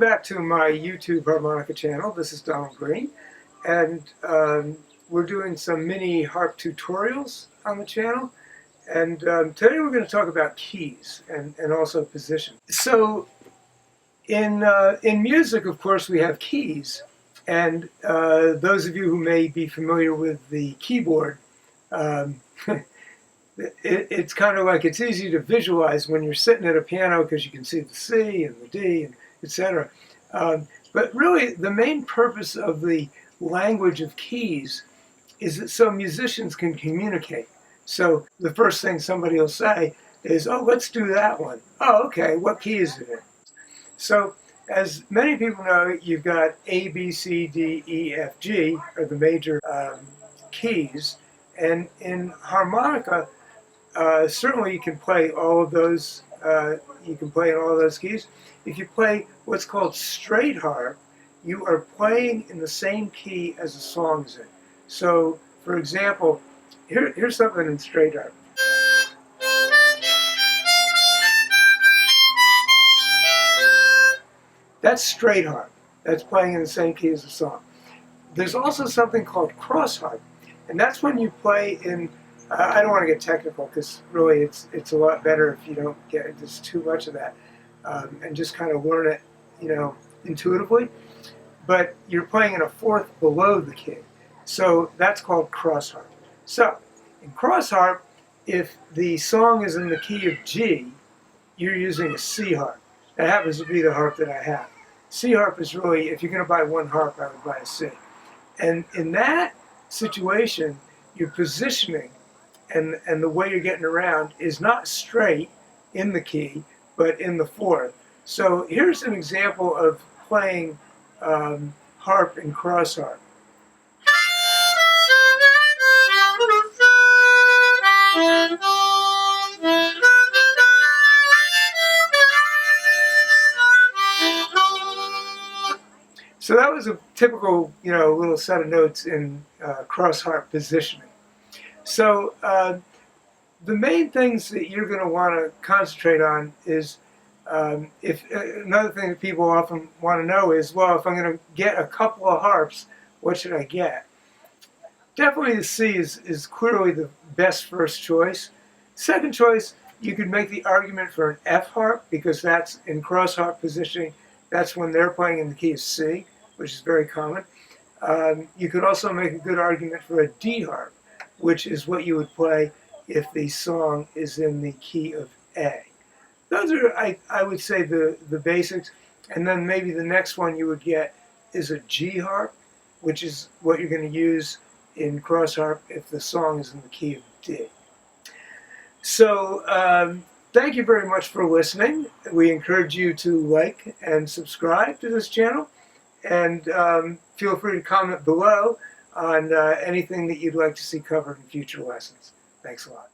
back to my YouTube harmonica channel. This is Donald Green, and we're doing some mini harp tutorials on the channel. And today we're going to talk about keys and also position. So in music, of course, we have keys. And those of you who may be familiar with the keyboard, it's kind of like it's easy to visualize when you're sitting at a piano because you can see the C and the D, and etc. But really, the main purpose of the language of keys is that so musicians can communicate. So the first thing somebody will say is, "Oh, let's do that one." "Oh, okay, what key is it in?" So as many people know, you've got A, B, C, D, E, F, G are the major keys. And in harmonica, certainly you can play all of those. You can play in all of those keys. If you play what's called straight harp, you are playing in the same key as the song's in. So, for example, here's something in straight harp. That's straight harp. That's playing in the same key as the song. There's also something called cross harp, and that's when you play in. I don't want to get technical because really it's a lot better if you don't get there's too much of that, and just kind of learn it, intuitively. But you're playing in a fourth below the key, so that's called cross harp. So in cross harp, if the song is in the key of G, you're using a C harp. That happens to be the harp that I have. C harp is really, if you're going to buy one harp, I would buy a C. And in that situation, your positioning and the way you're getting around is not straight in the key, but in the fourth. So here's an example of playing harp and cross harp. So that was a typical, little set of notes in cross harp positioning. So the main things that you're going to want to concentrate on is, another thing that people often want to know is, well, if I'm going to get a couple of harps, what should I get? Definitely the C is clearly the best first choice. Second choice, you could make the argument for an F harp, because that's in cross harp positioning. That's when they're playing in the key of C, which is very common. You could also make a good argument for a D harp, which is what you would play if the song is in the key of A. Those are, I would say, the basics. And then maybe the next one you would get is a G harp, which is what you're going to use in cross harp if the song is in the key of D. So thank you very much for listening. We encourage you to like and subscribe to this channel. And feel free to comment below on anything that you'd like to see covered in future lessons. Thanks a lot.